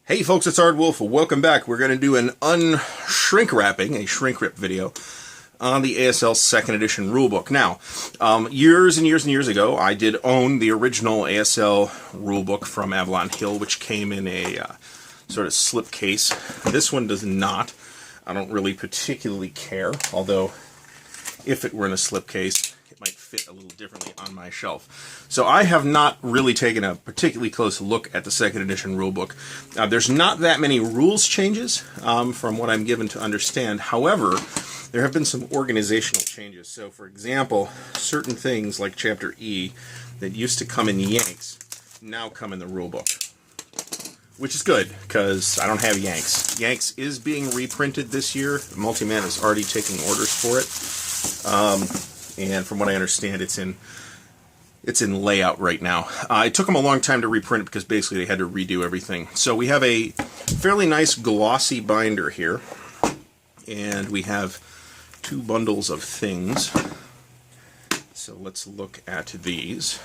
Hey folks, it's Ardwulf. Welcome back. We're going to do an Unwrapping, a shrink rip video on the ASL 2nd edition rulebook. Now, years and years ago, I did own the original ASL rulebook from Avalon Hill, which came in a sort of slip case. This one does not. I don't really particularly care, although if it were in a slip case, it might fit a little differently on my shelf. So I have not really taken a particularly close look at the 2nd edition rulebook. There's not that many rules changes from what I'm given to understand. However, there have been some organizational changes. So for example, certain things like Chapter E that used to come in Yanks now come in the rulebook, which is good because I don't have Yanks. Yanks is being reprinted this year. Multiman is already taking orders for it. And from what I understand, it's in layout right now. It took them a long time to reprint it because basically they had to redo everything. So we have a fairly nice glossy binder here, and we have two bundles of things. So let's look at these.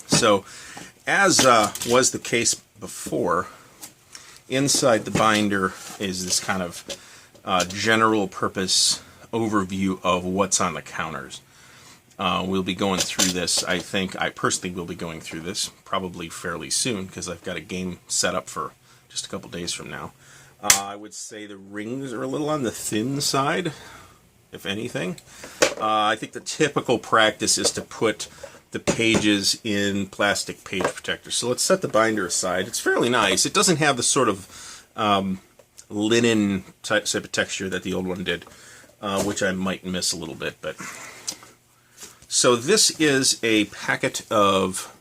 So, as was the case before, inside the binder is this kind of general purpose overview of what's on the counters. We'll be going through this. I personally will be going through this probably fairly soon because I've got a game set up for just a couple days from now. I would say the rings are a little on the thin side, if anything. I think the typical practice is to put the pages in plastic page protectors. So let's set the binder aside. It's fairly nice. It doesn't have the sort of linen type of texture that the old one did, which I might miss a little bit. But so this is a packet of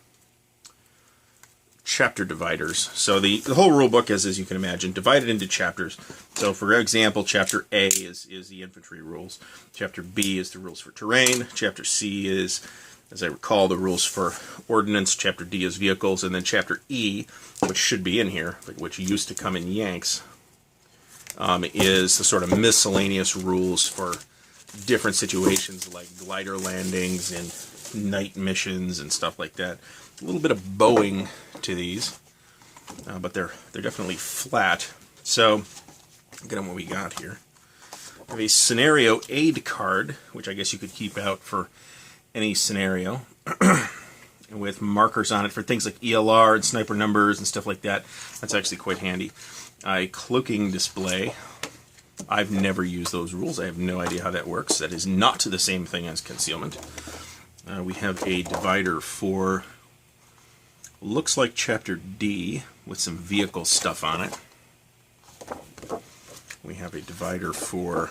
chapter dividers. So the whole rule book is, as you can imagine, divided into chapters. So for example, Chapter A is the infantry rules. Chapter B is the rules for terrain. Chapter C is, as I recall, the rules for ordnance. Chapter D is vehicles. And then Chapter E, which should be in here, but which used to come in Yanks, is the sort of miscellaneous rules for different situations like glider landings and night missions and stuff like that. A little bit of bowing to these, but they're definitely flat. So, look at what we got here. We have a scenario aid card, which I guess you could keep out for any scenario, with markers on it for things like ELR and sniper numbers and stuff like that. That's actually quite handy. A cloaking display. I've never used those rules. I have no idea how that works. That is not the same thing as concealment. We have a divider for, looks like Chapter D with some vehicle stuff on it. We have a divider for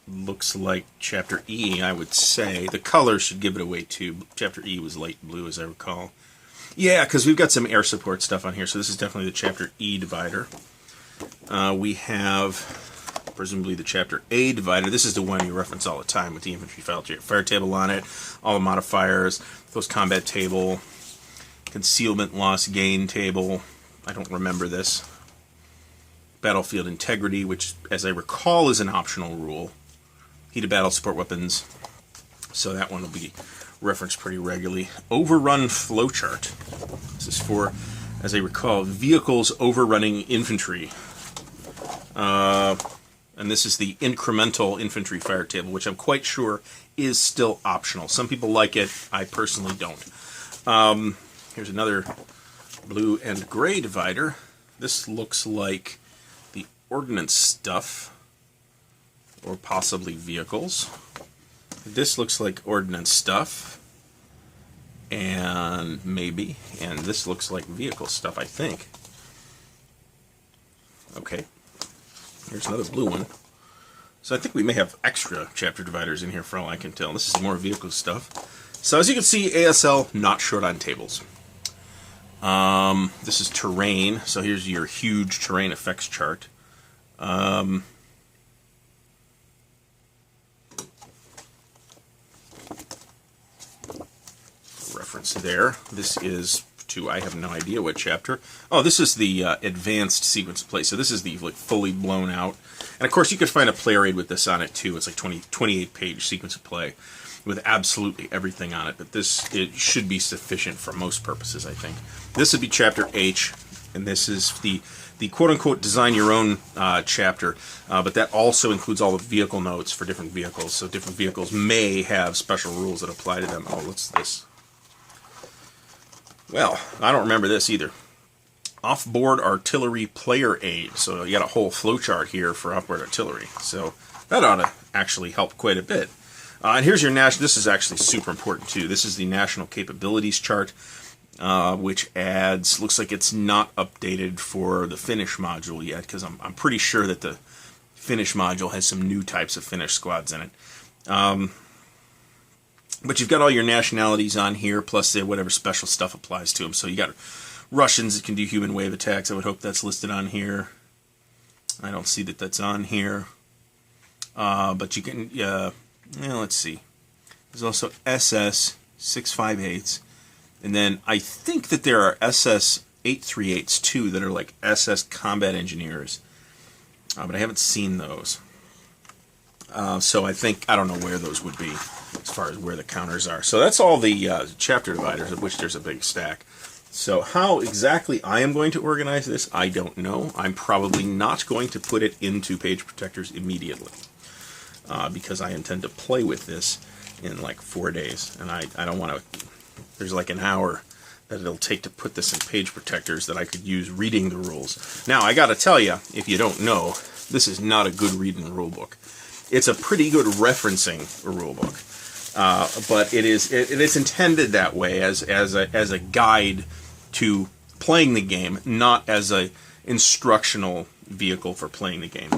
looks like Chapter E, I would say. The color should give it away too. Chapter E was light blue, as I recall. Yeah, because we've got some air support stuff on here, so this is definitely the Chapter E divider. We have, presumably, the Chapter A divider. This is the one you reference all the time with the infantry fire table on it, all the modifiers, close combat table, concealment loss gain table. I don't remember this. Battlefield integrity, which, as I recall, is an optional rule. Heated battle support weapons. So that one will be referenced pretty regularly. Overrun flowchart. This is for, as I recall, vehicles overrunning infantry. And this is the incremental infantry fire table, which I'm quite sure is still optional. Some people like it. I personally don't. Here's another blue and gray divider. This looks like the ordnance stuff, or possibly vehicles. This looks like ordnance stuff, and maybe, and this looks like vehicle stuff, I think. Okay, here's another blue one. So I think we may have extra chapter dividers in here for all I can tell. This is more vehicle stuff. So as you can see, ASL not short on tables. This is terrain, so here's your huge terrain effects chart. Reference there. This is to, I have no idea what chapter. Oh, this is the advanced sequence of play. So this is the like fully blown out. And of course you could find a player aid with this on it too. It's like 28 page sequence of play. with absolutely everything on it, but it should be sufficient for most purposes, I think. This would be Chapter H, and this is the quote-unquote design your own chapter, but that also includes all the vehicle notes for different vehicles, so different vehicles may have special rules that apply to them. Oh, what's this? Well, I don't remember this either. Off-board artillery player aid. So you got a whole flowchart here for off-board artillery. So that ought to actually help quite a bit. And here's your national. This is actually super important too. This is the national capabilities chart, which adds. Looks like it's not updated for the Finnish module yet, because I'm pretty sure that the Finnish module has some new types of Finnish squads in it. But you've got all your nationalities on here, plus whatever special stuff applies to them. So you got Russians that can do human wave attacks. I would hope that's listed on here. I don't see that that's on here. But you can, let's see. There's also SS 658s. And then I think that there are SS 838s too that are like SS combat engineers. But I haven't seen those. So I don't know where those would be as far as where the counters are. So that's all the chapter dividers, of which there's a big stack. So how exactly I am going to organize this, I don't know. I'm probably not going to put it into page protectors immediately, because I intend to play with this in like 4 days, and I don't want to. There's like an hour that it'll take to put this in page protectors that I could use reading the rules. Now I got to tell you, if you don't know, this is not a good reading rule book. It's a pretty good referencing rule book, but it is intended that way as a guide to playing the game, not as a instructional vehicle for playing the game.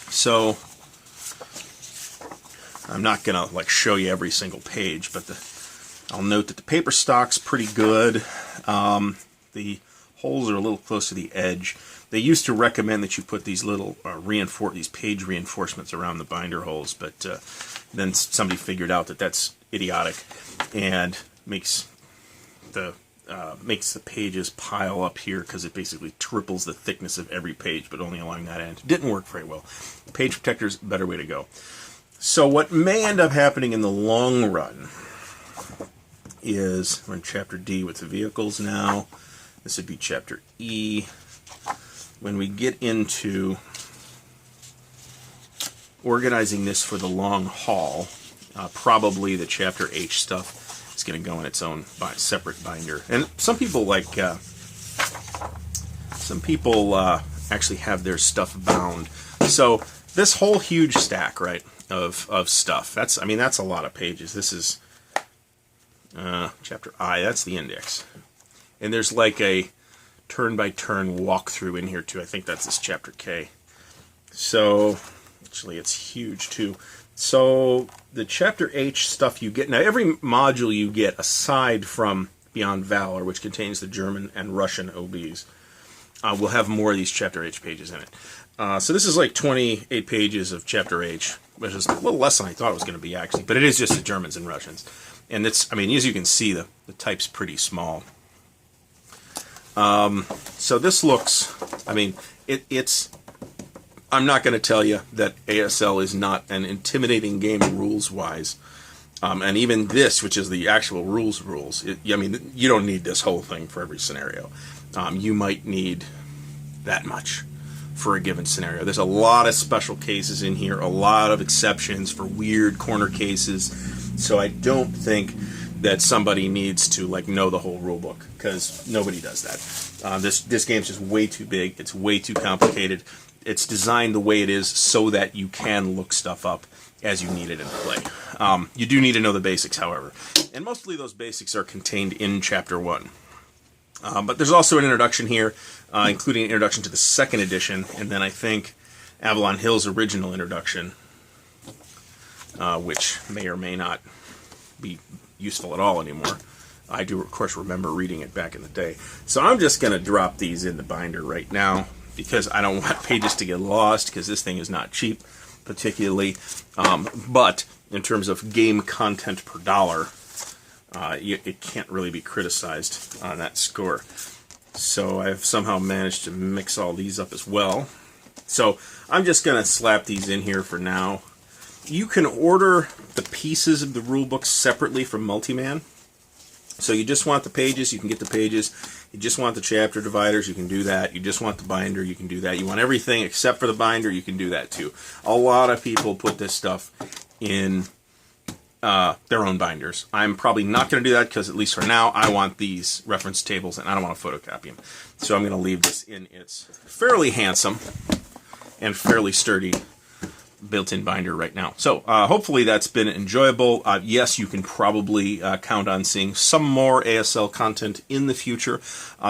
So I'm not gonna like show you every single page, but I'll note that the paper stock's pretty good. The holes are a little close to the edge. They used to recommend that you put these little these page reinforcements around the binder holes, but then somebody figured out that that's idiotic and makes the pages pile up here, because it basically triples the thickness of every page, but only along that end. Didn't work very well. Page protectors, better way to go. So what may end up happening in the long run is, we're in Chapter D with the vehicles now. This would be Chapter E. When we get into organizing this for the long haul, probably the Chapter H stuff is going to go in its own separate binder. And some people actually have their stuff bound. So this whole huge stack, right, of stuff. That's a lot of pages. This is Chapter I. That's the index. And there's like a turn-by-turn walkthrough in here too. I think that's this Chapter K. So actually, it's huge too. So the Chapter H stuff you get, now every module you get aside from Beyond Valor, which contains the German and Russian OBs, will have more of these Chapter H pages in it. So this is like 28 pages of Chapter H, which is a little less than I thought it was going to be actually, but it is just the Germans and Russians. And it's, as you can see, the type's pretty small. So this looks, it's, I'm not going to tell you that ASL is not an intimidating game rules-wise. And even this, which is the actual rules, you don't need this whole thing for every scenario. You might need that much for a given scenario. There's a lot of special cases in here, a lot of exceptions for weird corner cases. So I don't think that somebody needs to know the whole rule book, because nobody does that. This game's just way too big. It's way too complicated. It's designed the way it is so that you can look stuff up as you need it in play. You do need to know the basics, however. And mostly those basics are contained in Chapter 1. But there's also an introduction here, including an introduction to the 2nd edition, and then I think Avalon Hill's original introduction, which may or may not be useful at all anymore. I do, of course, remember reading it back in the day. So I'm just going to drop these in the binder right now, because I don't want pages to get lost, because this thing is not cheap, particularly. But in terms of game content per dollar, it can't really be criticized on that score. So I've somehow managed to mix all these up as well. So I'm just going to slap these in here for now. you can order the pieces of the rulebook separately from Multiman. So you just want the pages, you can get the pages. You just want the chapter dividers, you can do that. You just want the binder, you can do that. You want everything except for the binder, you can do that too. A lot of people put this stuff in their own binders. I'm probably not going to do that because, at least for now, I want these reference tables and I don't want to photocopy them. So I'm going to leave this in its fairly handsome and fairly sturdy built-in binder right now. So hopefully that's been enjoyable. Yes, you can probably count on seeing some more ASL content in the future.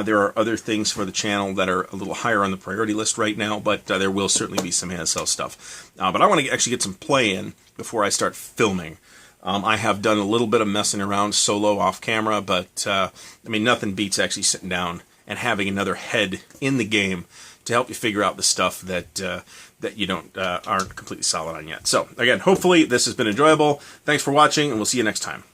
There are other things for the channel that are a little higher on the priority list right now, but there will certainly be some ASL stuff. But I want to actually get some play in before I start filming. I have done a little bit of messing around solo off camera, but I mean, nothing beats actually sitting down and having another head in the game to help you figure out the stuff that that you aren't completely solid on yet. So again, hopefully this has been enjoyable. Thanks for watching, and we'll see you next time.